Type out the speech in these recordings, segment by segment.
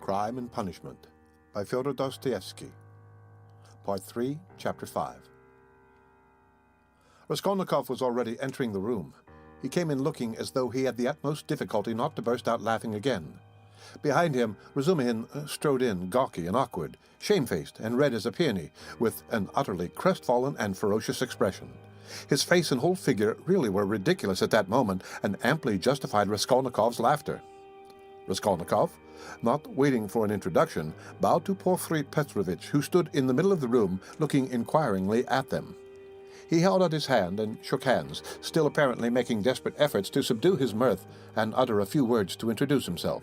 Crime and Punishment by Fyodor Dostoyevsky. Part 3, Chapter 5. Raskolnikov was already entering the room. He came in looking as though he had the utmost difficulty not to burst out laughing again. Behind him, Razumihin strode in, gawky and awkward, shamefaced and red as a peony, with an utterly crestfallen and ferocious expression. His face and whole figure really were ridiculous at that moment, and amply justified Raskolnikov's laughter. Raskolnikov, not waiting for an introduction, bowed to Porphyry Petrovich, who stood in the middle of the room, looking inquiringly at them. He held out his hand and shook hands, still apparently making desperate efforts to subdue his mirth and utter a few words to introduce himself.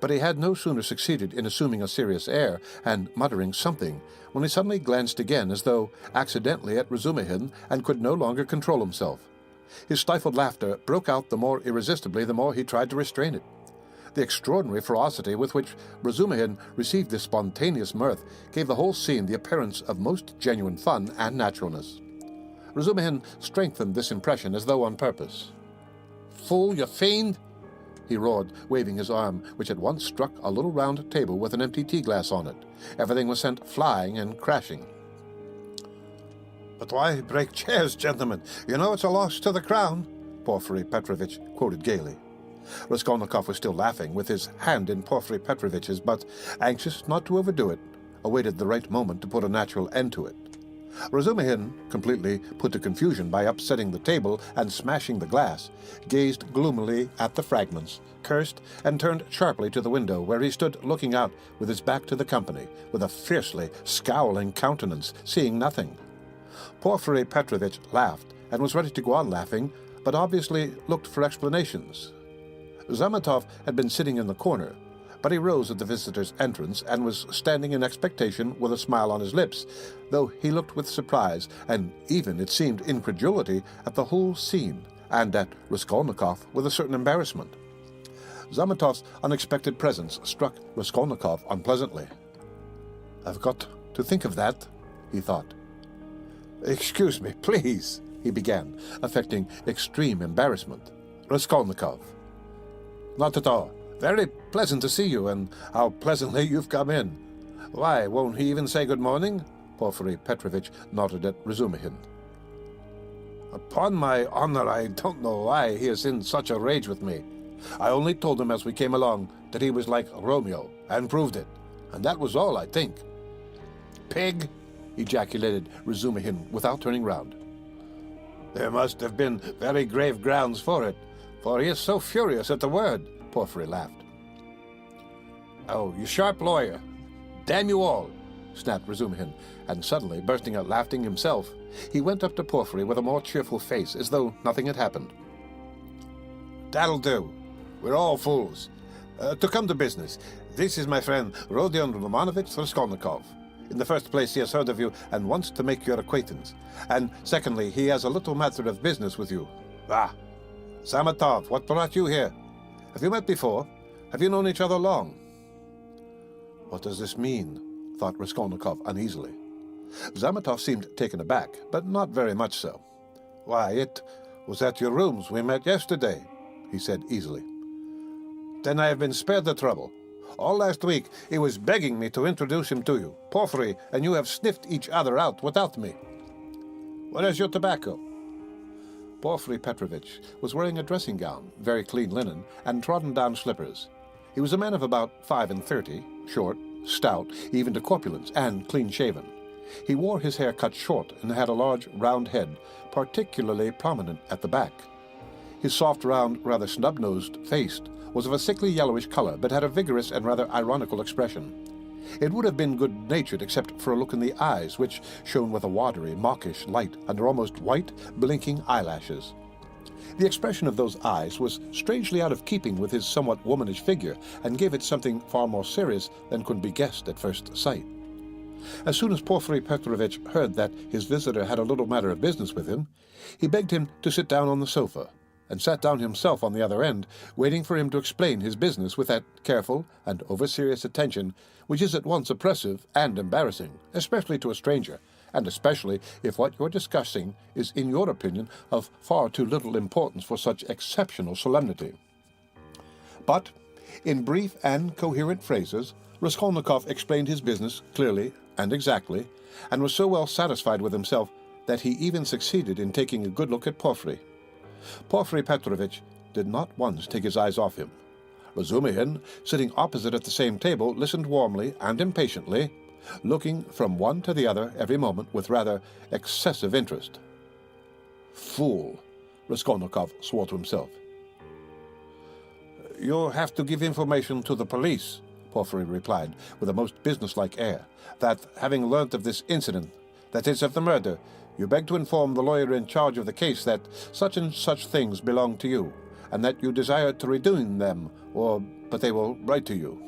But he had no sooner succeeded in assuming a serious air and muttering something, when he suddenly glanced again as though accidentally at Razumihin and could no longer control himself. His stifled laughter broke out the more irresistibly the more he tried to restrain it. The extraordinary ferocity with which Razumihin received this spontaneous mirth gave the whole scene the appearance of most genuine fun and naturalness. Razumihin strengthened this impression as though on purpose. "Fool, you fiend!" he roared, waving his arm, which at once struck a little round table with an empty tea-glass on it. Everything was sent flying and crashing. "But why break chairs, gentlemen? You know it's a loss to the crown," Porphyry Petrovich quoted gaily. Raskolnikov was still laughing, with his hand in Porphyry Petrovich's, but, anxious not to overdo it, awaited the right moment to put a natural end to it. Razumihin, completely put to confusion by upsetting the table and smashing the glass, gazed gloomily at the fragments, cursed, and turned sharply to the window, where he stood looking out with his back to the company, with a fiercely scowling countenance, seeing nothing. Porphyry Petrovich laughed, and was ready to go on laughing, but obviously looked for explanations. Zametov had been sitting in the corner, but he rose at the visitor's entrance and was standing in expectation with a smile on his lips, though he looked with surprise and even, it seemed, incredulity at the whole scene, and at Raskolnikov with a certain embarrassment. Zametov's unexpected presence struck Raskolnikov unpleasantly. "I've got to think of that," he thought. "Excuse me, please," he began, affecting extreme embarrassment. "Raskolnikov." "Not at all. Very pleasant to see you, and how pleasantly you've come in. Why, won't he even say good morning?" Porphyry Petrovich nodded at Razumihin. "Upon my honor, I don't know why he is in such a rage with me. I only told him as we came along that he was like Romeo, and proved it, and that was all, I think." "Pig!" ejaculated Razumihin without turning round. "There must have been very grave grounds for it, for he is so furious at the word," Porphyry laughed. "Oh, you sharp lawyer! Damn you all!" snapped Razumihin, and suddenly, bursting out laughing himself, he went up to Porphyry with a more cheerful face, as though nothing had happened. "That'll do. We're all fools. To come to business, this is my friend Rodion Romanovich Raskolnikov. In the first place, he has heard of you and wants to make your acquaintance, and secondly, he has a little matter of business with you. Ah! Zametov, what brought you here? Have you met before? Have you known each other long?" "What does this mean?" thought Raskolnikov uneasily. Zametov seemed taken aback, but not very much so. "Why, it was at your rooms we met yesterday," he said easily. "Then I have been spared the trouble. All last week he was begging me to introduce him to you, Porphyry, and you have sniffed each other out without me. Where is your tobacco?" Porphyry Petrovich was wearing a dressing gown, very clean linen, and trodden-down slippers. He was a man of about 35, short, stout, even to corpulence, and clean-shaven. He wore his hair cut short and had a large, round head, particularly prominent at the back. His soft, round, rather snub-nosed face was of a sickly yellowish color, but had a vigorous and rather ironical expression. It would have been good-natured except for a look in the eyes, which shone with a watery, mawkish light under almost white, blinking eyelashes. The expression of those eyes was strangely out of keeping with his somewhat womanish figure, and gave it something far more serious than could be guessed at first sight. As soon as Porphyry Petrovich heard that his visitor had a little matter of business with him, he begged him to sit down on the sofa, and sat down himself on the other end, waiting for him to explain his business with that careful and over-serious attention which is at once oppressive and embarrassing, especially to a stranger, and especially if what you're discussing is, in your opinion, of far too little importance for such exceptional solemnity. But In brief and coherent phrases, Raskolnikov explained his business clearly and exactly, and was so well satisfied with himself that he even succeeded in taking a good look at Porphyry. Porphyry Petrovich did not once take his eyes off him. Razumihin, sitting opposite at the same table, listened warmly and impatiently, looking from one to the other every moment with rather excessive interest. "Fool," Raskolnikov swore to himself. "You have to give information to the police," Porphyry replied, with a most businesslike air, "that, having learnt of this incident, that is, of the murder, you beg to inform the lawyer in charge of the case that such and such things belong to you, and that you desire to redeem them, but they will write to you."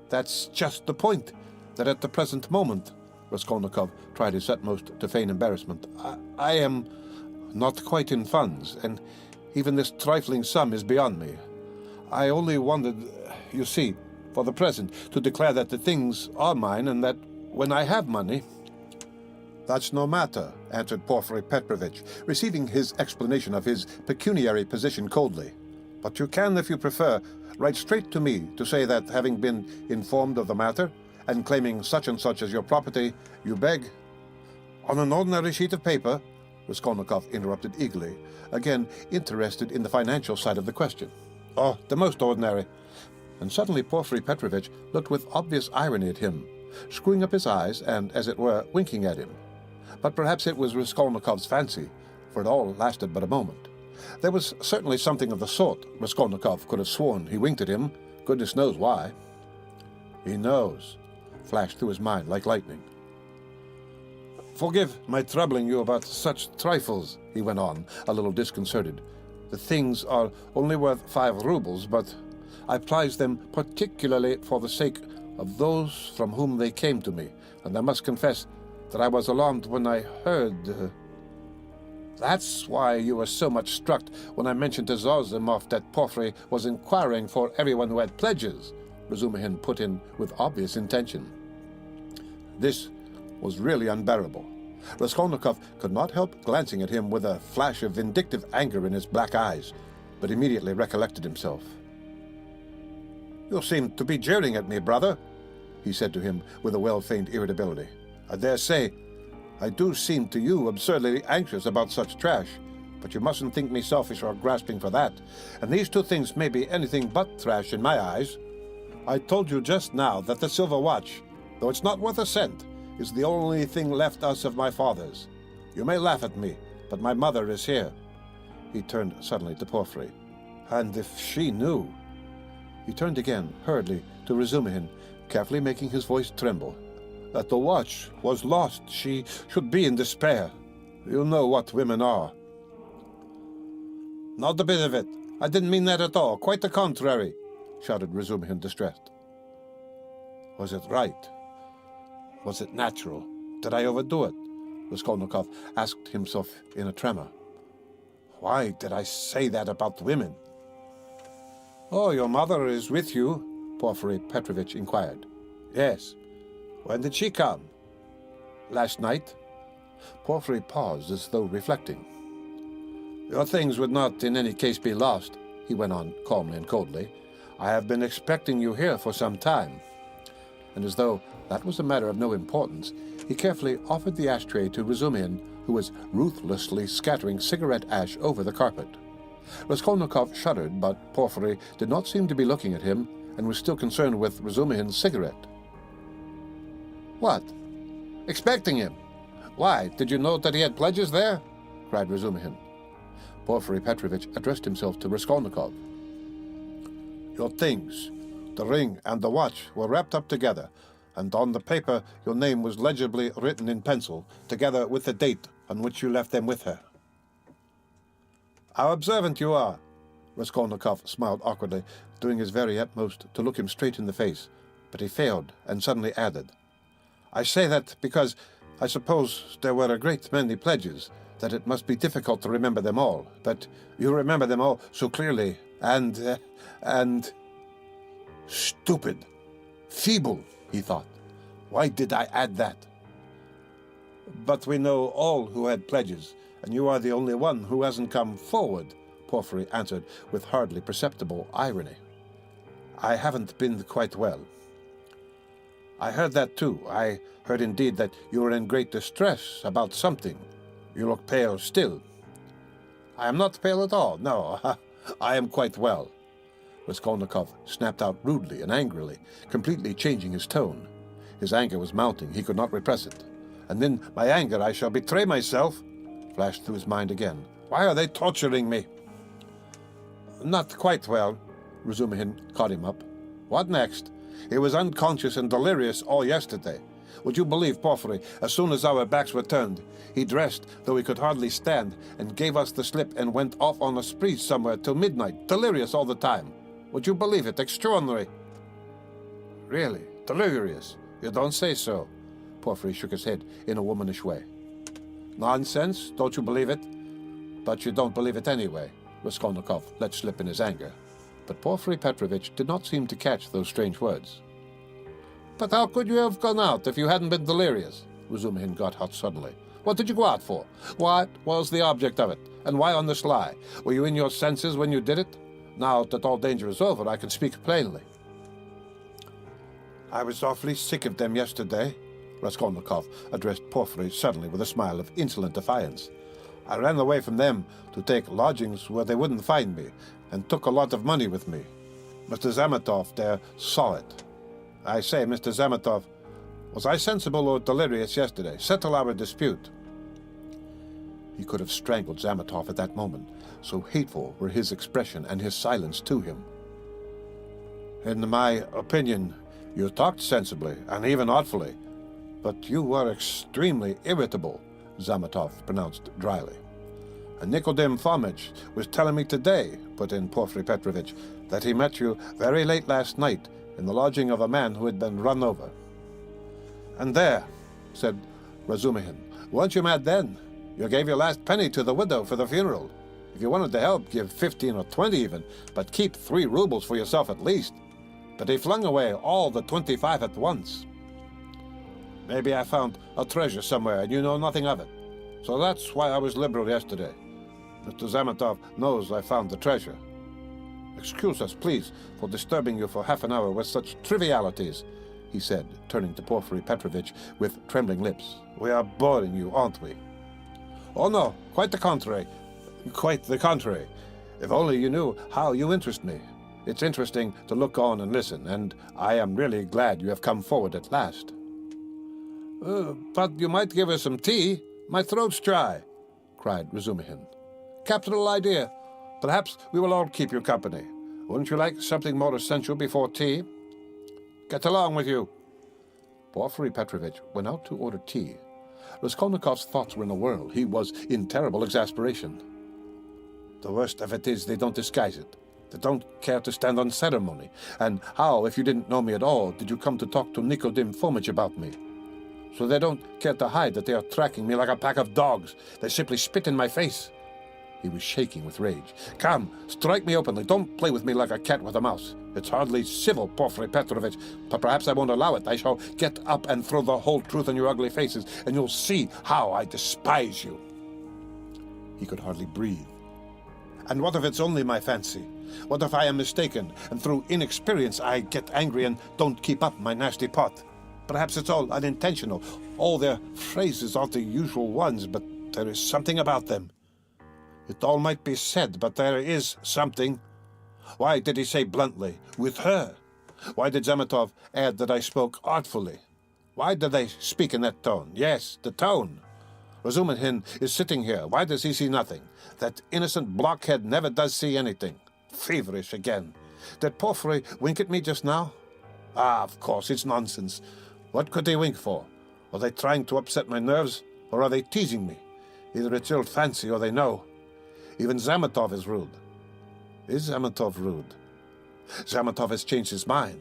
"That's just the point, that at the present moment," Raskolnikov tried his utmost to feign embarrassment, I am not quite in funds, and even this trifling sum is beyond me. I only wanted, you see, for the present, to declare that the things are mine, and that when I have money—" "That's no matter," answered Porphyry Petrovich, receiving his explanation of his pecuniary position coldly. "But you can, if you prefer, write straight to me to say that, having been informed of the matter, and claiming such and such as your property, you beg—" "On an ordinary sheet of paper," Raskolnikov interrupted eagerly, again interested in the financial side of the question. "Oh, the most ordinary." And suddenly Porphyry Petrovich looked with obvious irony at him, screwing up his eyes and, as it were, winking at him. But perhaps it was Raskolnikov's fancy, for it all lasted but a moment. There was certainly something of the sort. Raskolnikov could have sworn he winked at him. Goodness knows why. "He knows," flashed through his mind like lightning. "Forgive my troubling you about such trifles," he went on, a little disconcerted. "The things are only worth 5 rubles, but I prize them particularly for the sake of those from whom they came to me, and I must confess that I was alarmed when I heard—" "That's why you were so much struck when I mentioned to Zametov that Porphyry was inquiring for everyone who had pledges," Razumihin put in with obvious intention. This was really unbearable. Raskolnikov could not help glancing at him with a flash of vindictive anger in his black eyes, but immediately recollected himself. "You seem to be jeering at me, brother," he said to him with a well-feigned irritability. "I dare say I do seem to you absurdly anxious about such trash, but you mustn't think me selfish or grasping for that, and these two things may be anything but trash in my eyes. I told you just now that the silver watch, though it's not worth a cent, is the only thing left us of my father's. You may laugh at me, but my mother is here." He turned suddenly to Porphyry. "And if she knew—" He turned again, hurriedly, to Razumihin, carefully making his voice tremble. "That the watch was lost, she should be in despair. You know what women are." "Not a bit of it. I didn't mean that at all. Quite the contrary," shouted Razumihin, distressed. "Was it right? Was it natural? Did I overdo it?" Raskolnikov asked himself in a tremor. "Why did I say that about women?" "Oh, your mother is with you?" Porphyry Petrovich inquired. "Yes." "When did she come?" "Last night." Porphyry paused as though reflecting. "Your things would not in any case be lost," he went on calmly and coldly. "I have been expecting you here for some time." And as though that was a matter of no importance, he carefully offered the ashtray to Razumihin, who was ruthlessly scattering cigarette ash over the carpet. Raskolnikov shuddered, but Porphyry did not seem to be looking at him, and was still concerned with Razumihin's cigarette. "What? Expecting him? Why, did you know that he had pledges there?" cried Razumihin. Porphyry Petrovich addressed himself to Raskolnikov. "Your things, the ring and the watch, were wrapped up together, and on the paper your name was legibly written in pencil, together with the date on which you left them with her." "How observant you are!" Raskolnikov smiled awkwardly, doing his very utmost to look him straight in the face, but he failed, and suddenly added, "I say that because I suppose there were a great many pledges, that it must be difficult to remember them all, but you remember them all so clearly, and... Stupid! Feeble, he thought. Why did I add that? But we know all who had pledges, and you are the only one who hasn't come forward, Porphyry answered with hardly perceptible irony. I haven't been quite well. I heard that too. I heard indeed that you were in great distress about something. You look pale still. I am not pale at all, no. I am quite well. Raskolnikov snapped out rudely and angrily, completely changing his tone. His anger was mounting. He could not repress it. And in my anger I shall betray myself, flashed through his mind again. Why are they torturing me? Not quite well. Razumihin caught him up. What next? He was unconscious and delirious all yesterday. Would you believe, Porphyry, as soon as our backs were turned, he dressed, though he could hardly stand, and gave us the slip and went off on a spree somewhere till midnight, delirious all the time. Would you believe it? Extraordinary. Really? Delirious? You don't say so. Porphyry shook his head in a womanish way. Nonsense? Don't you believe it? But you don't believe it anyway, Raskolnikov let slip in his anger. But Porphyry Petrovich did not seem to catch those strange words. But how could you have gone out if you hadn't been delirious? Razumihin got hot suddenly. What did you go out for? What was the object of it? And why on the sly? Were you in your senses when you did it? Now that all danger is over, I can speak plainly. I was awfully sick of them yesterday, Raskolnikov addressed Porphyry suddenly with a smile of insolent defiance. I ran away from them to take lodgings where they wouldn't find me, and took a lot of money with me. Mr. Zametov there saw it. I say, Mr. Zametov, was I sensible or delirious yesterday? Settle our dispute. He could have strangled Zametov at that moment, so hateful were his expression and his silence to him. In my opinion, you talked sensibly, and even artfully, but you were extremely irritable, Zametov pronounced dryly. And Nikodim Fomitch was telling me today, put in Porphyry Petrovich, that he met you very late last night in the lodging of a man who had been run over. And there, said Razumihin, weren't you mad then? You gave your last penny to the widow for the funeral. If you wanted to help, give 15 or 20 even, but keep 3 rubles for yourself at least. But he flung away all the 25 at once. Maybe I found a treasure somewhere and you know nothing of it. So that's why I was liberal yesterday. Mr. Zametov knows I found the treasure. Excuse us, please, for disturbing you for half an hour with such trivialities, he said, turning to Porphyry Petrovich with trembling lips. We are boring you, aren't we? Oh no, quite the contrary. Quite the contrary. If only you knew how you interest me. It's interesting to look on and listen, and I am really glad you have come forward at last. But you might give us some tea. My throat's dry, cried Razumihin. Capital idea. Perhaps we will all keep you company. Wouldn't you like something more essential before tea? Get along with you. Porphyry Petrovich went out to order tea. Raskolnikov's thoughts were in a whirl. He was in terrible exasperation. The worst of it is they don't disguise it. They don't care to stand on ceremony. And how, if you didn't know me at all, did you come to talk to Nikodim Fomitch about me? So they don't care to hide that they are tracking me like a pack of dogs. They simply spit in my face. He was shaking with rage. Come, strike me openly. Don't play with me like a cat with a mouse. It's hardly civil, Porphyry Petrovich, but perhaps I won't allow it. I shall get up and throw the whole truth in your ugly faces, and you'll see how I despise you. He could hardly breathe. And what if it's only my fancy? What if I am mistaken, and through inexperience I get angry and don't keep up my nasty pot? Perhaps it's all unintentional. All their phrases aren't the usual ones, but there is something about them. It all might be said, but there is something. Why did he say bluntly, with her? Why did Zametov add that I spoke artfully? Why did they speak in that tone? Yes, the tone. Razumihin is sitting here. Why does he see nothing? That innocent blockhead never does see anything. Feverish again. Did Porphyry wink at me just now? Ah, of course, it's nonsense. What could they wink for? Are they trying to upset my nerves, or are they teasing me? Either it's ill fancy or they know. Even Zametov is rude. Is Zametov rude? Zametov has changed his mind.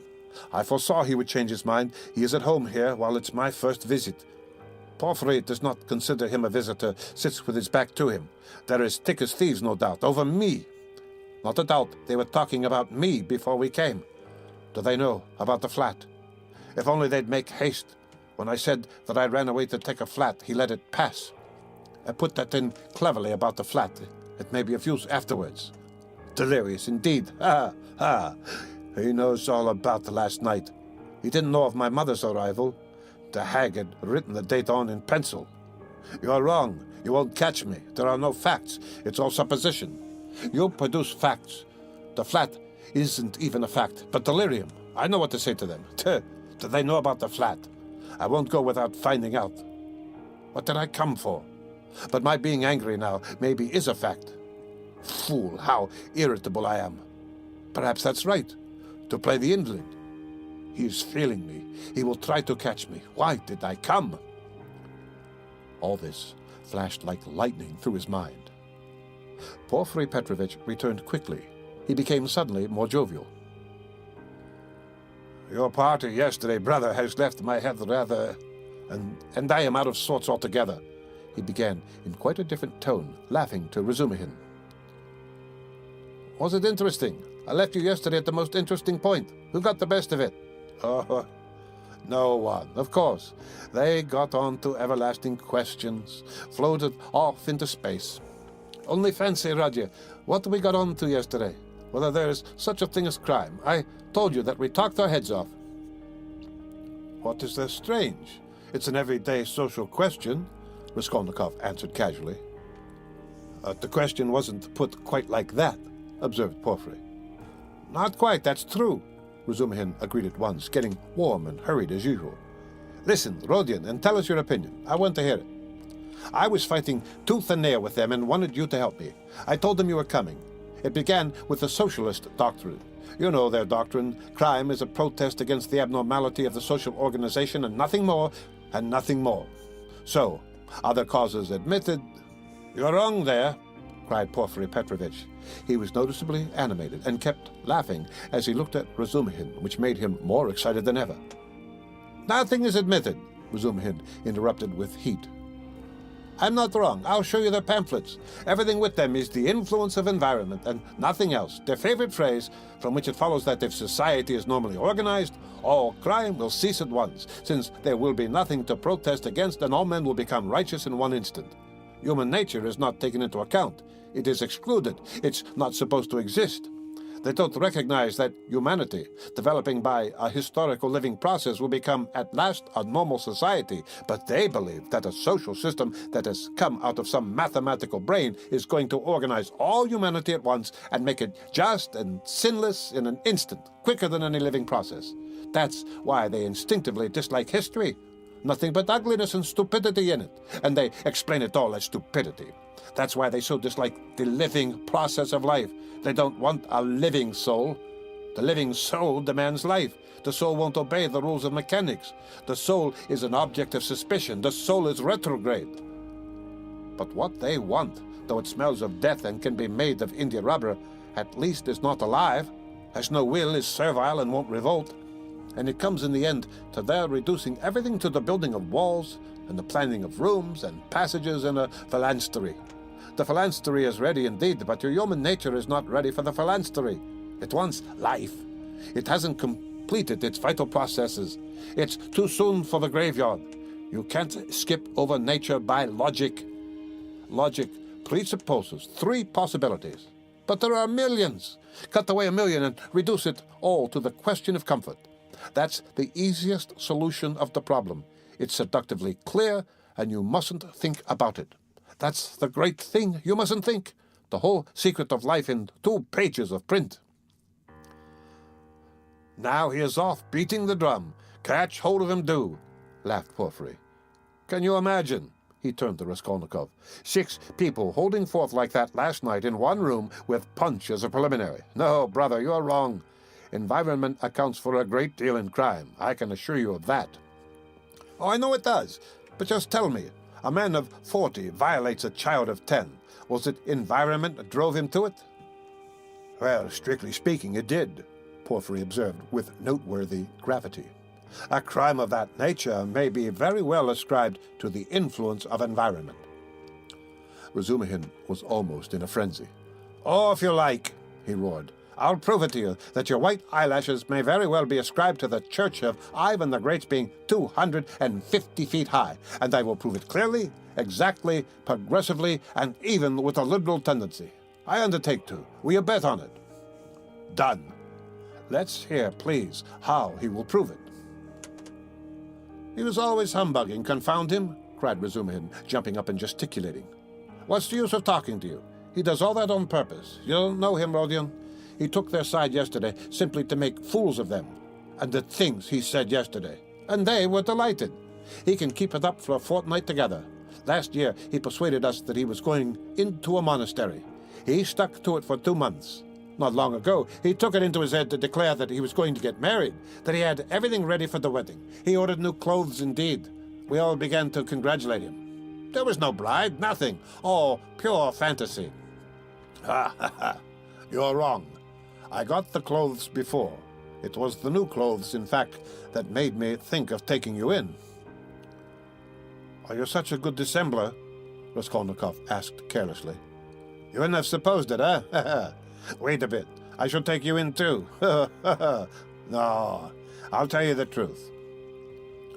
I foresaw he would change his mind. He is at home here while it's my first visit. Porphyry does not consider him a visitor, sits with his back to him. They're as thick as thieves, no doubt, over me. Not a doubt they were talking about me before we came. Do they know about the flat? If only they'd make haste. When I said that I ran away to take a flat, he let it pass. I put that in cleverly about the flat. It may be of use afterwards. Delirious indeed. Ha, ha. He knows all about last night. He didn't know of my mother's arrival. The hag had written the date on in pencil. You're wrong. You won't catch me. There are no facts. It's all supposition. You produce facts. The flat isn't even a fact, but delirium. I know what to say to them. Do they know about the flat? I won't go without finding out. What did I come for? But my being angry now maybe is a fact. Fool, how irritable I am. Perhaps that's right, to play the invalid. He is feeling me. He will try to catch me. Why did I come? All this flashed like lightning through his mind. Porphyry Petrovich returned quickly. He became suddenly more jovial. Your party yesterday, brother, has left my head rather... and I am out of sorts altogether. He began in quite a different tone, laughing to Razumihin. Was it interesting? I left you yesterday at the most interesting point. Who got the best of it? Oh, no one, of course. They got on to everlasting questions, floated off into space. Only fancy, Rodya, what we got on to yesterday. Whether there is such a thing as crime. I told you that we talked our heads off. What is there strange? It's an everyday social question, Raskolnikov answered casually. The question wasn't put quite like that, observed Porphyry. Not quite, that's true, Razumihin agreed at once, getting warm and hurried as usual. Listen, Rodion, and tell us your opinion. I want to hear it. I was fighting tooth and nail with them and wanted you to help me. I told them you were coming. It began with the socialist doctrine. You know their doctrine. Crime is a protest against the abnormality of the social organization and nothing more, and nothing more. So, other causes admitted... You're wrong there, cried Porphyry Petrovich. He was noticeably animated and kept laughing as he looked at Razumihin, which made him more excited than ever. Nothing is admitted, Razumihin interrupted with heat. I'm not wrong. I'll show you their pamphlets. Everything with them is the influence of environment and nothing else. Their favorite phrase, from which it follows that if society is normally organized, all crime will cease at once, since there will be nothing to protest against and all men will become righteous in one instant. Human nature is not taken into account. It is excluded. It's not supposed to exist. They don't recognize that humanity, developing by a historical living process, will become at last a normal society, but they believe that a social system that has come out of some mathematical brain is going to organize all humanity at once and make it just and sinless in an instant, quicker than any living process. That's why they instinctively dislike history. Nothing but ugliness and stupidity in it, and they explain it all as stupidity. That's why they so dislike the living process of life. They don't want a living soul. The living soul demands life. The soul won't obey the rules of mechanics. The soul is an object of suspicion. The soul is retrograde. But what they want, though it smells of death and can be made of India rubber, at least is not alive, has no will, is servile and won't revolt. And it comes in the end to their reducing everything to the building of walls and the planning of rooms and passages and a phalanstery. The phalanstery is ready indeed, but your human nature is not ready for the phalanstery. It wants life. It hasn't completed its vital processes. It's too soon for the graveyard. You can't skip over nature by logic. Logic presupposes 3 possibilities. But there are millions. Cut away 1 million and reduce it all to the question of comfort. That's the easiest solution of the problem. It's seductively clear, and you mustn't think about it. That's the great thing. You mustn't think. The whole secret of life in 2 pages of print. Now he is off, beating the drum. Catch hold of him, do, laughed Porphyry. Can you imagine? He turned to Raskolnikov. 6 people holding forth like that last night in one room with punch as a preliminary. No, brother, you're wrong. Environment accounts for a great deal in crime. I can assure you of that. Oh, I know it does. But just tell me, a man of 40 violates a child of 10. Was it environment that drove him to it? Well, strictly speaking, it did, Porphyry observed with noteworthy gravity. A crime of that nature may be very well ascribed to the influence of environment. Razumihin was almost in a frenzy. Oh, if you like, he roared. I'll prove it to you that your white eyelashes may very well be ascribed to the church of Ivan the Great's being 250 feet high, and I will prove it clearly, exactly, progressively, and even with a liberal tendency. I undertake to. Will you bet on it? Done. Let's hear, please, how he will prove it. He was always humbugging, confound him, cried Razumihin, jumping up and gesticulating. What's the use of talking to you? He does all that on purpose. You don't know him, Rodion. He took their side yesterday simply to make fools of them. And the things he said yesterday. And they were delighted. He can keep it up for a fortnight together. Last year, he persuaded us that he was going into a monastery. He stuck to it for 2 months. Not long ago, he took it into his head to declare that he was going to get married, that he had everything ready for the wedding. He ordered new clothes indeed. We all began to congratulate him. There was no bride, nothing. All pure fantasy. Ha ha ha. You're wrong. I got the clothes before. It was the new clothes, in fact, that made me think of taking you in. Are you such a good dissembler? Raskolnikov asked carelessly. You wouldn't have supposed it, eh? Wait a bit. I shall take you in, too. No, I'll tell you the truth.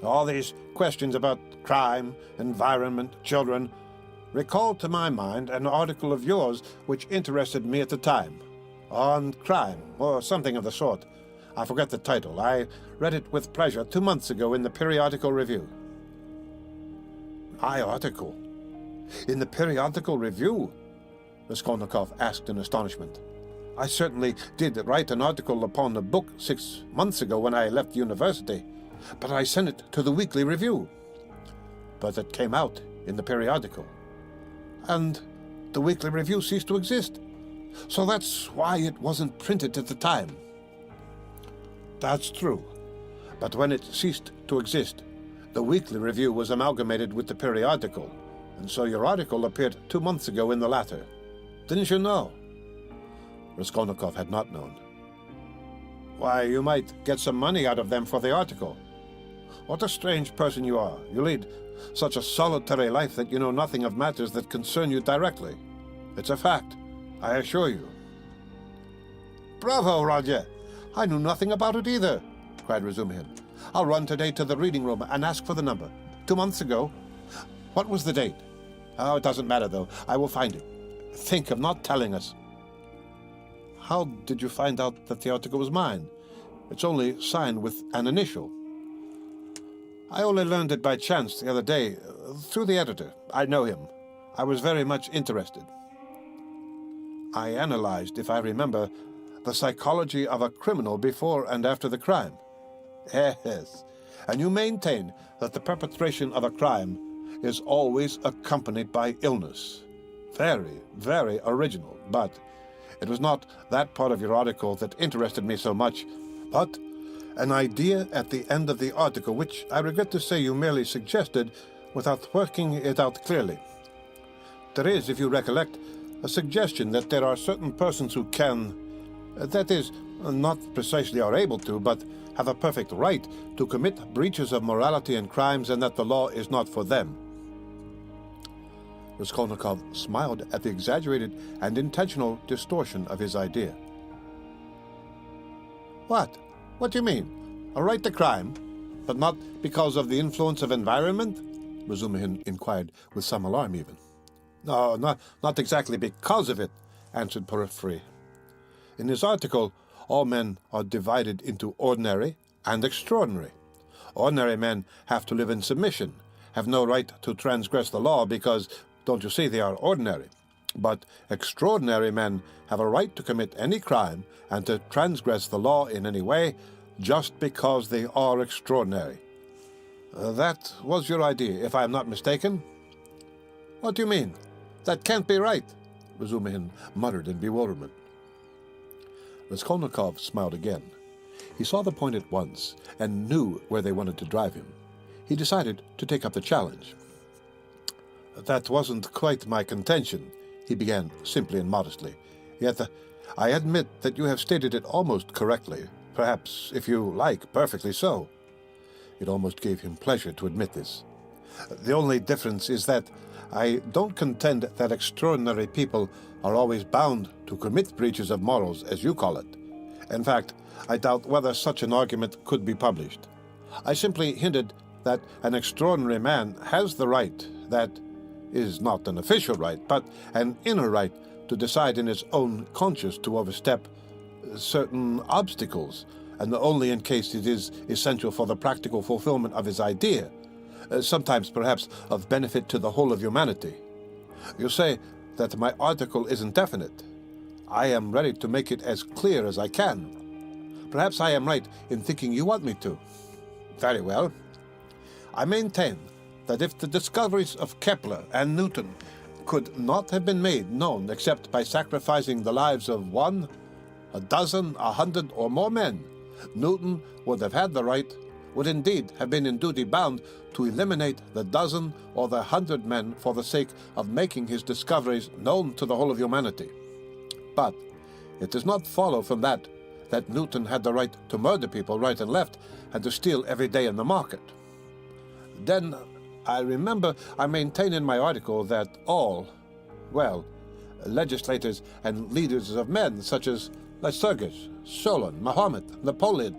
All these questions about crime, environment, children, recalled to my mind an article of yours which interested me at the time. On crime, or something of the sort. I forget the title. I read it with pleasure 2 months ago in the Periodical Review. My article? In the Periodical Review? Raskolnikov asked in astonishment. I certainly did write an article upon a book 6 months ago when I left university, but I sent it to the Weekly Review. But it came out in the periodical. And the Weekly Review ceased to exist. So that's why it wasn't printed at the time. That's true. But when it ceased to exist, the Weekly Review was amalgamated with the periodical, and so your article appeared 2 months ago in the latter. Didn't you know? Raskolnikov had not known. Why, you might get some money out of them for the article. What a strange person you are. You lead such a solitary life that you know nothing of matters that concern you directly. It's a fact, I assure you. Bravo, Roger! I knew nothing about it either, cried Razumihin. I'll run today to the reading room and ask for the number. 2 months ago. What was the date? Oh, it doesn't matter, though. I will find it. Think of not telling us. How did you find out that the article was mine? It's only signed with an initial. I only learned it by chance the other day, through the editor. I know him. I was very much interested. I analyzed, if I remember, the psychology of a criminal before and after the crime. Yes, and you maintain that the perpetration of a crime is always accompanied by illness. Very, very original, but it was not that part of your article that interested me so much, but an idea at the end of the article which I regret to say you merely suggested without working it out clearly. There is, if you recollect, a suggestion that there are certain persons who can, that is, not precisely are able to, but have a perfect right to commit breaches of morality and crimes, and that the law is not for them. Raskolnikov smiled at the exaggerated and intentional distortion of his idea. What? What do you mean? A right to crime, but not because of the influence of environment? Razumihin inquired with some alarm even. No, not exactly because of it, answered Porphyry. In his article, all men are divided into ordinary and extraordinary. Ordinary men have to live in submission, have no right to transgress the law because, don't you see, they are ordinary. But extraordinary men have a right to commit any crime and to transgress the law in any way just because they are extraordinary. That was your idea, if I am not mistaken? What do you mean? That can't be right, Razumihin muttered in bewilderment. Raskolnikov smiled again. He saw the point at once and knew where they wanted to drive him. He decided to take up the challenge. That wasn't quite my contention, he began simply and modestly. Yet I admit that you have stated it almost correctly, perhaps, if you like, perfectly so. It almost gave him pleasure to admit this. The only difference is that I don't contend that extraordinary people are always bound to commit breaches of morals, as you call it. In fact, I doubt whether such an argument could be published. I simply hinted that an extraordinary man has the right, that is not an official right, but an inner right to decide in his own conscience to overstep, certain obstacles, and only in case it is essential for the practical fulfillment of his idea, sometimes perhaps of benefit to the whole of humanity. You say that my article isn't definite. I am ready to make it as clear as I can. Perhaps I am right in thinking you want me to. Very well. I maintain that if the discoveries of Kepler and Newton could not have been made known except by sacrificing the lives of 1, a dozen, 100, or more men, Newton would have had the right, would indeed have been in duty bound, to eliminate the dozen or the 100 men for the sake of making his discoveries known to the whole of humanity. But it does not follow from that Newton had the right to murder people right and left and to steal every day in the market. Then I remember I maintain in my article that all, legislators and leaders of men such as Lycurgus, Solon, Mahomet, Napoleon,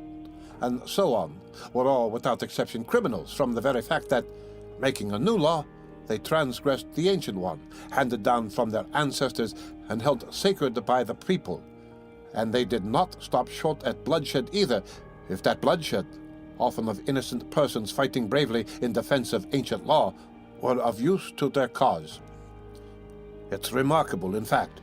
and so on, were all without exception criminals from the very fact that, making a new law, they transgressed the ancient one, handed down from their ancestors and held sacred by the people. And they did not stop short at bloodshed either, if that bloodshed, often of innocent persons fighting bravely in defense of ancient law, were of use to their cause. It's remarkable, in fact,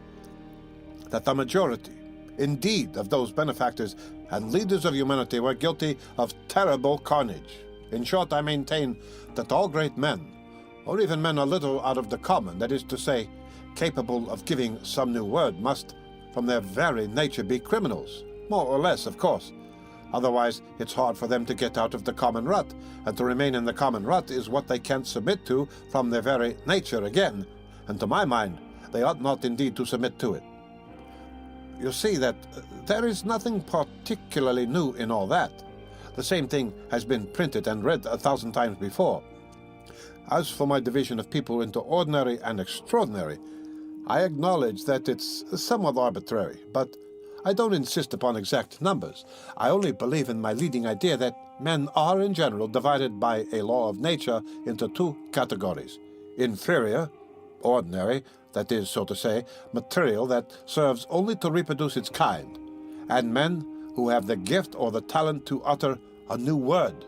that the majority, indeed, of those benefactors and leaders of humanity were guilty of terrible carnage. In short, I maintain that all great men, or even men a little out of the common, that is to say, capable of giving some new word, must, from their very nature, be criminals, more or less, of course. Otherwise, it's hard for them to get out of the common rut, and to remain in the common rut is what they can't submit to from their very nature again, and to my mind, they ought not indeed to submit to it. You see that there is nothing particularly new in all that. The same thing has been printed and read 1,000 times before. As for my division of people into ordinary and extraordinary, I acknowledge that it's somewhat arbitrary, but I don't insist upon exact numbers. I only believe in my leading idea that men are in general divided by a law of nature into 2 categories: inferior, ordinary, that is, so to say, material that serves only to reproduce its kind, and men who have the gift or the talent to utter a new word.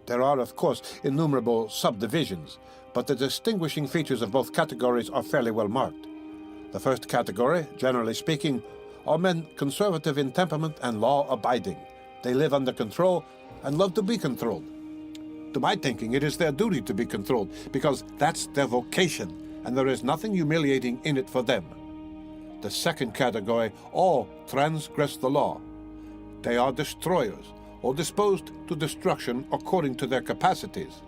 There are, of course, innumerable subdivisions, but the distinguishing features of both categories are fairly well marked. The first category, generally speaking, are men conservative in temperament and law-abiding. They live under control and love to be controlled. To my thinking, it is their duty to be controlled, because that's their vocation, and there is nothing humiliating in it for them. The second category all transgress the law. They are destroyers, or disposed to destruction according to their capacities.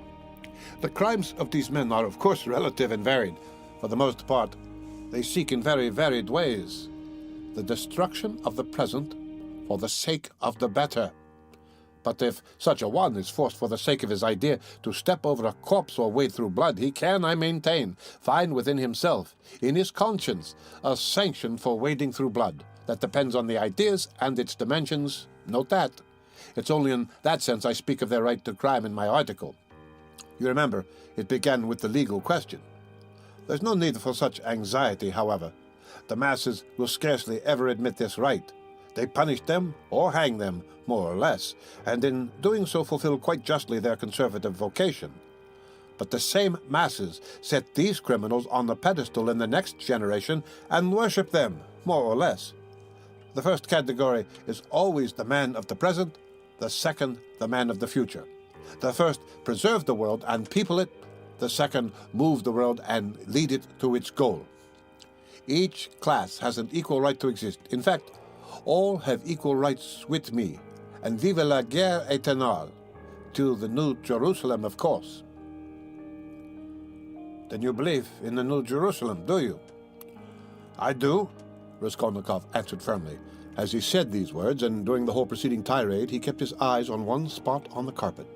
The crimes of these men are, of course, relative and varied. For the most part, they seek in very varied ways the destruction of the present for the sake of the better. But if such a one is forced for the sake of his idea to step over a corpse or wade through blood, he can, I maintain, find within himself, in his conscience, a sanction for wading through blood that depends on the ideas and its dimensions. Note that. It's only in that sense I speak of their right to crime in my article. You remember, it began with the legal question. There's no need for such anxiety, however. The masses will scarcely ever admit this right. They punish them or hang them, more or less, and in doing so fulfill quite justly their conservative vocation. But the same masses set these criminals on the pedestal in the next generation and worship them, more or less. The first category is always the man of the present, the second the man of the future. The first preserve the world and people it, the second move the world and lead it to its goal. Each class has an equal right to exist. In fact, all have equal rights with me, and vive la guerre éternelle, to the New Jerusalem, of course. Then you believe in the New Jerusalem, do you? I do, Raskolnikov answered firmly. As he said these words, and during the whole preceding tirade, he kept his eyes on one spot on the carpet.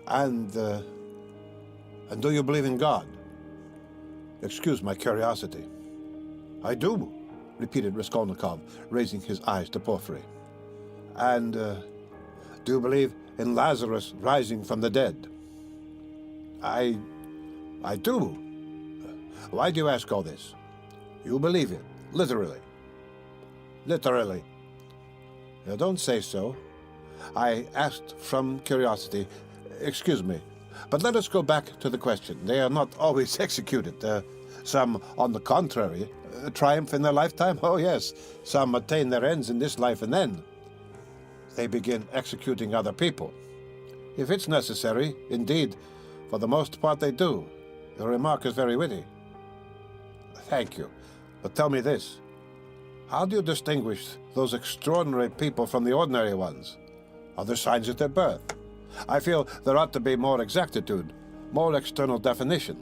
And do you believe in God? Excuse my curiosity. I do, repeated Raskolnikov, raising his eyes to Porphyry. And do you believe in Lazarus rising from the dead? I do. Why do you ask all this? You believe it, literally. Literally. You don't say so. I asked from curiosity. Excuse me, but let us go back to the question. They are not always executed. Some, on the contrary, triumph in their lifetime. Oh, yes. Some attain their ends in this life, and then they begin executing other people. If it's necessary, indeed, for the most part they do. Your remark is very witty. Thank you. But tell me this. How do you distinguish those extraordinary people from the ordinary ones? Are there signs at their birth? I feel there ought to be more exactitude, more external definition.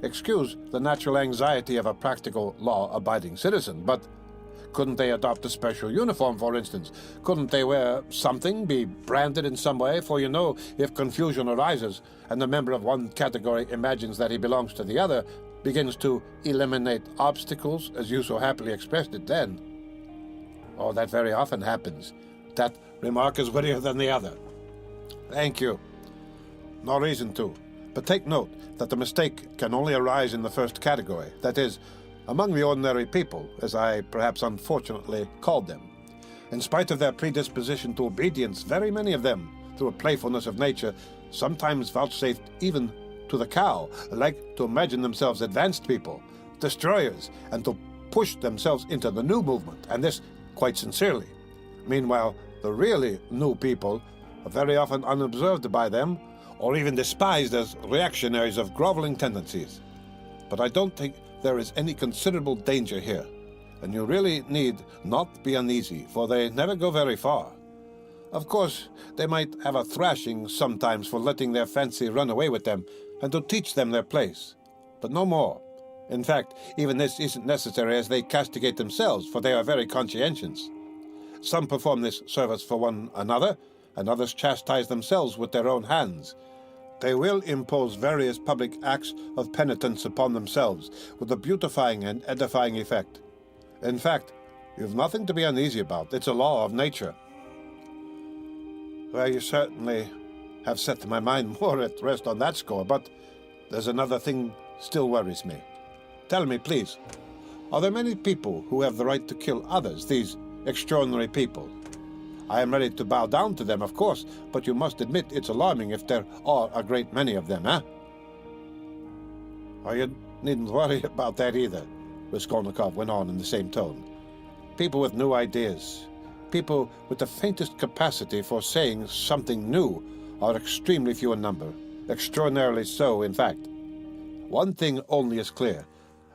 Excuse the natural anxiety of a practical, law-abiding citizen, but couldn't they adopt a special uniform, for instance? Couldn't they wear something, be branded in some way? For you know, if confusion arises, and the member of one category imagines that he belongs to the other, begins to eliminate obstacles, as you so happily expressed it then. Oh, that very often happens. That remark is wittier than the other. Thank you. No reason to. But take note that the mistake can only arise in the first category, that is, among the ordinary people, as I perhaps unfortunately called them. In spite of their predisposition to obedience, very many of them, through a playfulness of nature, sometimes vouchsafed even to the cow, like to imagine themselves advanced people, destroyers, and to push themselves into the new movement, and this quite sincerely. Meanwhile, the really new people are very often unobserved by them, or even despised as reactionaries of groveling tendencies. But I don't think there is any considerable danger here, and you really need not be uneasy, for they never go very far. Of course, they might have a thrashing sometimes for letting their fancy run away with them, and to teach them their place, but no more. In fact, even this isn't necessary, as they castigate themselves, for they are very conscientious. Some perform this service for one another, and others chastise themselves with their own hands. They will impose various public acts of penitence upon themselves, with a beautifying and edifying effect. In fact, you've nothing to be uneasy about. It's a law of nature. Well, you certainly have set my mind more at rest on that score, but there's another thing still worries me. Tell me, please, are there many people who have the right to kill others, these extraordinary people? I am ready to bow down to them, of course, but you must admit it's alarming if there are a great many of them, eh? Oh, you needn't worry about that either, Raskolnikov went on in the same tone. People with new ideas, people with the faintest capacity for saying something new, are extremely few in number, extraordinarily so, in fact. One thing only is clear,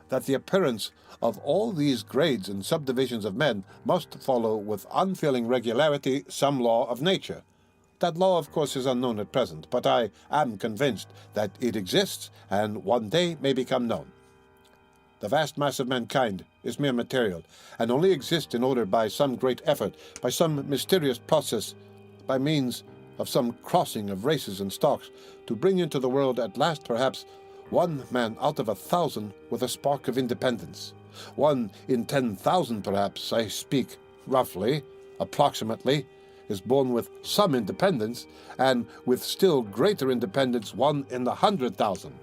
that the appearance of all these grades and subdivisions of men must follow with unfailing regularity some law of nature. That law, of course, is unknown at present, but I am convinced that it exists and one day may become known. The vast mass of mankind is mere material, and only exists in order by some great effort, by some mysterious process, by means of some crossing of races and stocks, to bring into the world at last, perhaps, one man out of 1,000 with a spark of independence. 1 in 10,000, perhaps, I speak roughly, approximately, is born with some independence, and with still greater independence 1 in 100,000.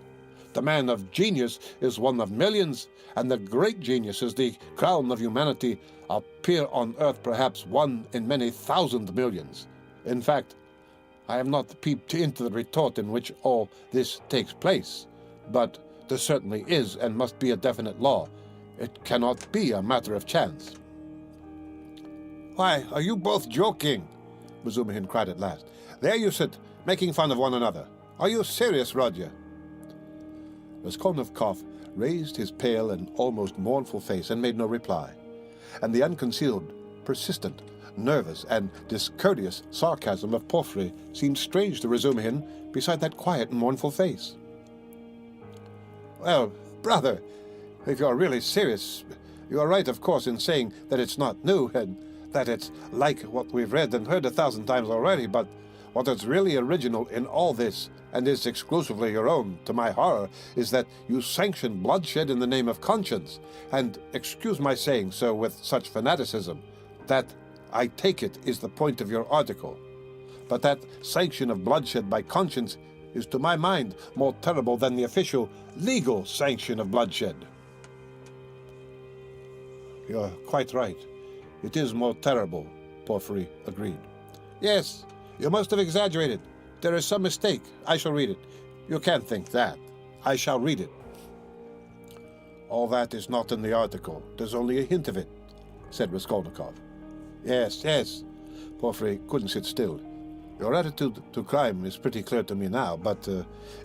The man of genius is one of millions, and the great genius is the crown of humanity, appear on earth perhaps 1 in many thousand millions. In fact, I have not peeped into the retort in which all this takes place, but there certainly is and must be a definite law. It cannot be a matter of chance. Why, are you both joking? Razumihin cried at last. There you sit, making fun of one another. Are you serious, Rodya? Raskolnikov raised his pale and almost mournful face and made no reply, and the unconcealed, persistent, nervous, and discourteous sarcasm of Porphyry seemed strange to Razumihin beside that quiet and mournful face. Well, brother, if you are really serious, you are right, of course, in saying that it's not new, and that it's like what we've read and heard 1,000 times already, but what is really original in all this, and is exclusively your own, to my horror, is that you sanction bloodshed in the name of conscience, and, excuse my saying so with such fanaticism, that, I take it, is the point of your article. But that sanction of bloodshed by conscience is, to my mind, more terrible than the official, legal sanction of bloodshed. You're quite right. It is more terrible, Porphyry agreed. Yes, you must have exaggerated. There is some mistake. I shall read it. You can't think that. I shall read it. All that is not in the article. There's only a hint of it, said Raskolnikov. Yes, yes. Porphyry couldn't sit still. Your attitude to crime is pretty clear to me now, but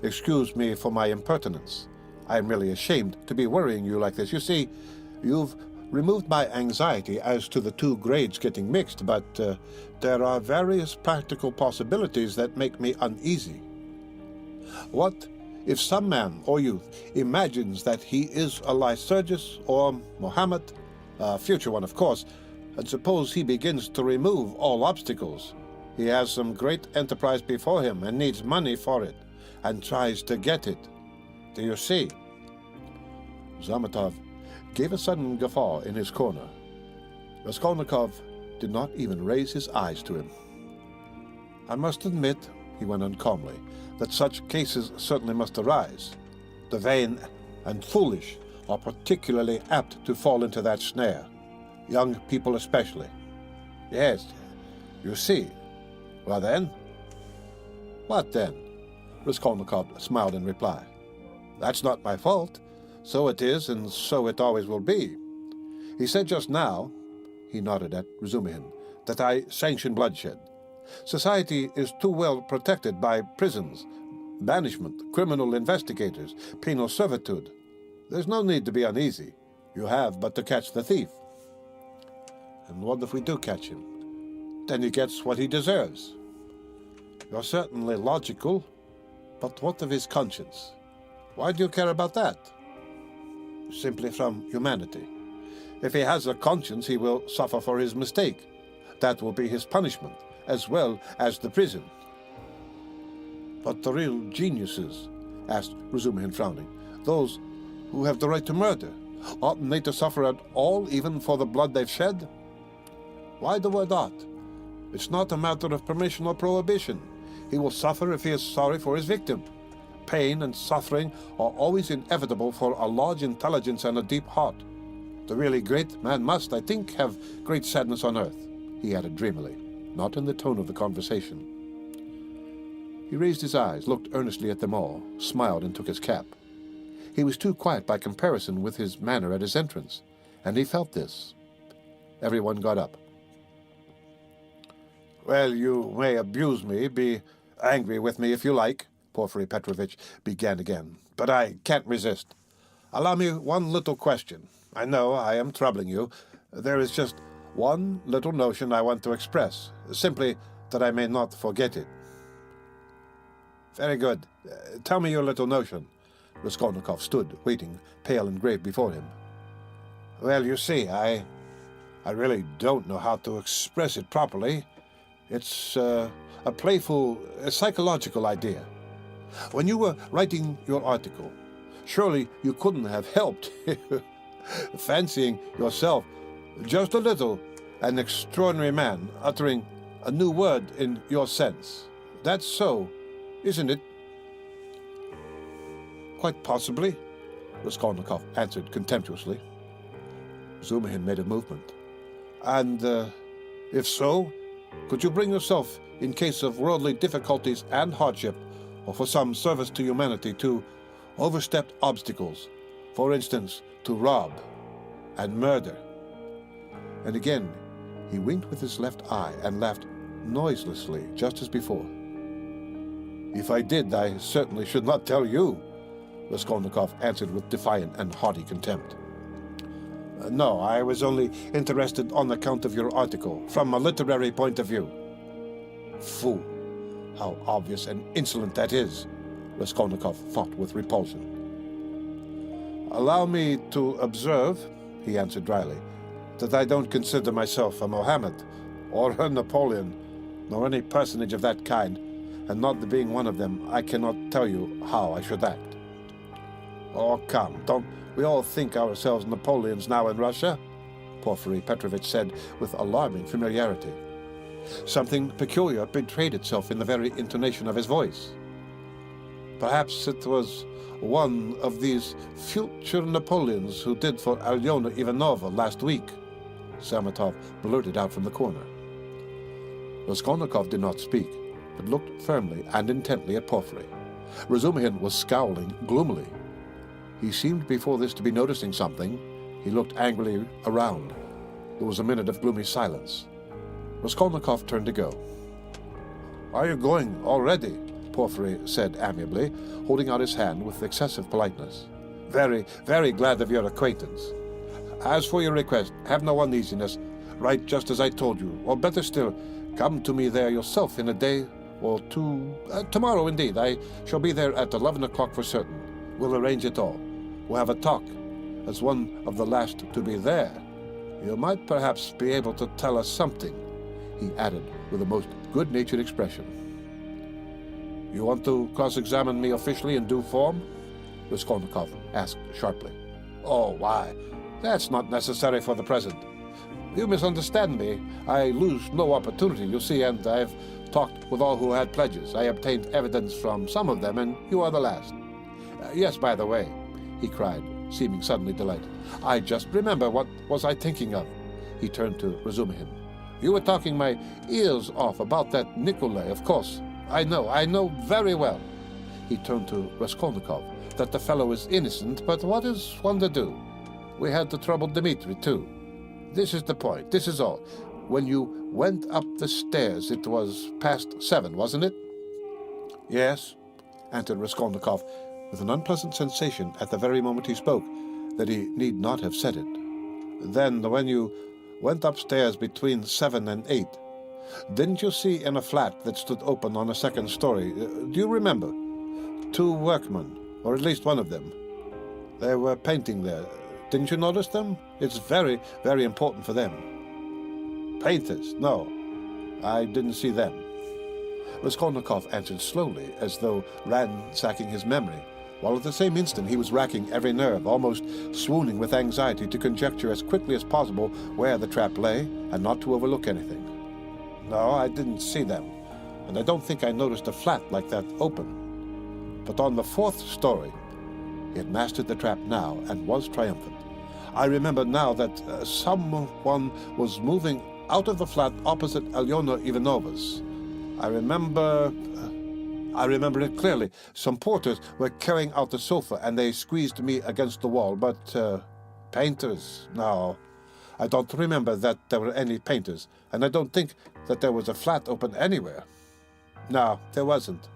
excuse me for my impertinence. I am really ashamed to be worrying you like this. You see, you've removed my anxiety as to the two grades getting mixed, but there are various practical possibilities that make me uneasy. What if some man or youth imagines that he is a Lycurgus or Mohammed, a future one of course, and suppose he begins to remove all obstacles? He has some great enterprise before him and needs money for it, and tries to get it. Do you see? Zametov gave a sudden guffaw in his corner. Raskolnikov did not even raise his eyes to him. I must admit, he went on calmly, that such cases certainly must arise. The vain and foolish are particularly apt to fall into that snare, young people especially. Yes, you see. Well then? What then? Raskolnikov smiled in reply. That's not my fault. So it is, and so it always will be. He said just now, he nodded at Razumihin, that I sanction bloodshed. Society is too well protected by prisons, banishment, criminal investigators, penal servitude. There's no need to be uneasy. You have but to catch the thief. And what if we do catch him? Then he gets what he deserves. You're certainly logical, but what of his conscience? Why do you care about that? Simply from humanity. If he has a conscience, he will suffer for his mistake. That will be his punishment, as well as the prison. But the real geniuses, asked Razumihin, frowning, those who have the right to murder, oughtn't they to suffer at all, even for the blood they've shed? Why the word ought? It's not a matter of permission or prohibition. He will suffer if he is sorry for his victim. Pain and suffering are always inevitable for a large intelligence and a deep heart. The really great man must, I think, have great sadness on earth, he added dreamily, not in the tone of the conversation. He raised his eyes, looked earnestly at them all, smiled and took his cap. He was too quiet by comparison with his manner at his entrance, and he felt this. Everyone got up. Well, you may abuse me, be angry with me if you like, Porphyry Petrovich began again, but I can't resist. Allow me one little question. I know I am troubling you. There is just one little notion I want to express, simply that I may not forget it. Very good. Tell me your little notion. Raskolnikov stood, waiting, pale and grave before him. Well, you see, I really don't know how to express it properly. It's a playful, psychological idea. When you were writing your article, surely you couldn't have helped fancying yourself just a little an extraordinary man uttering a new word in your sense. That's so, isn't it? Quite possibly, Raskolnikov answered contemptuously. Razumihin made a movement. And if so, could you bring yourself, in case of worldly difficulties and hardship, or for some service to humanity, to overstep obstacles, for instance, to rob and murder? And again, he winked with his left eye and laughed noiselessly, just as before. If I did, I certainly should not tell you, Raskolnikov answered with defiant and haughty contempt. No, I was only interested on account of your article, from a literary point of view. Fool! How obvious and insolent that is, Raskolnikov thought with repulsion. Allow me to observe, he answered dryly, that I don't consider myself a Mohammed, or a Napoleon, nor any personage of that kind, and not being one of them, I cannot tell you how I should act. Oh, come, don't we all think ourselves Napoleons now in Russia? Porphyry Petrovich said with alarming familiarity. Something peculiar betrayed itself in the very intonation of his voice. Perhaps it was one of these future Napoleons who did for Alyona Ivanova last week. Zametov blurted out from the corner. Raskolnikov did not speak, but looked firmly and intently at Porphyry. Razumihin was scowling gloomily. He seemed before this to be noticing something. He looked angrily around. There was a minute of gloomy silence. Raskolnikov turned to go. "Are you going already?" Porphyry said amiably, holding out his hand with excessive politeness. "Very, very glad of your acquaintance. As for your request, have no uneasiness. Write just as I told you, or better still, come to me there yourself in a day or two. Tomorrow, indeed. I shall be there at 11 o'clock for certain. We'll arrange it all. We'll have a talk. As one of the last to be there, you might perhaps be able to tell us something," he added with a most good-natured expression. "You want to cross-examine me officially in due form?" Raskolnikov asked sharply. "Oh, why? That's not necessary for the present. You misunderstand me. I lose no opportunity, you see, and I've talked with all who had pledges. I obtained evidence from some of them, and you are the last. Yes, by the way," he cried, seeming suddenly delighted, "I just remember what was I thinking of." He turned to Razumihin. "You were talking my ears off about that Nikolai, of course. I know very well." He turned to Raskolnikov. "That the fellow is innocent, but what is one to do? We had to trouble Dmitri, too. This is the point, this is all. When you went up the stairs, it was past 7, wasn't it?" "Yes," answered Raskolnikov, with an unpleasant sensation at the very moment he spoke that he need not have said it. "Then, when you went upstairs between 7 and 8, didn't you see in a flat that stood open on a second story, do you remember? 2 workmen, or at least one of them. They were painting there. Didn't you notice them? It's very, very important for them." "Painters? No, I didn't see them." Raskolnikov answered slowly, as though ransacking his memory, while at the same instant he was racking every nerve, almost swooning with anxiety to conjecture as quickly as possible where the trap lay, and not to overlook anything. "No, I didn't see them, and I don't think I noticed a flat like that open. But on the 4th story," he had mastered the trap now and was triumphant, "I remember now that someone was moving out of the flat opposite Alyona Ivanova's. I remember it clearly. Some porters were carrying out the sofa, and they squeezed me against the wall, but painters? No, I don't remember that there were any painters, and I don't think that there was a flat open anywhere. No, there wasn't."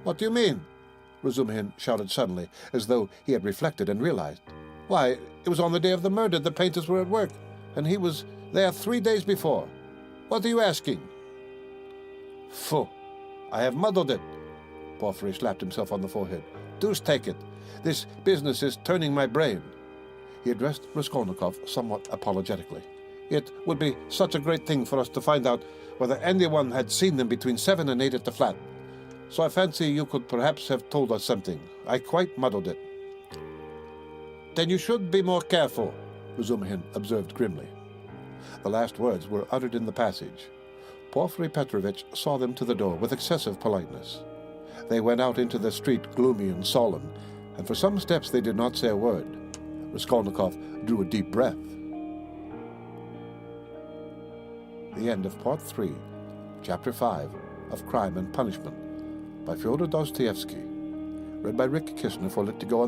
"What do you mean?" Razumihin shouted suddenly, as though he had reflected and realized. "Why, it was on the day of the murder the painters were at work, and he was there 3 days before. What are you asking?" "Phew, I have muddled it." Porphyry slapped himself on the forehead. "Deuce take it. This business is turning my brain." He addressed Raskolnikov somewhat apologetically. "It would be such a great thing for us to find out whether anyone had seen them between 7 and 8 at the flat. So I fancy you could perhaps have told us something. I quite muddled it." "Then you should be more careful," Razumihin observed grimly. The last words were uttered in the passage. Porphyry Petrovich saw them to the door with excessive politeness. They went out into the street gloomy and solemn, and for some steps they did not say a word. Raskolnikov drew a deep breath. The end of Part 3, Chapter 5 of Crime and Punishment by Fyodor Dostoyevsky. Read by Rick Kishner for Lit to Go on.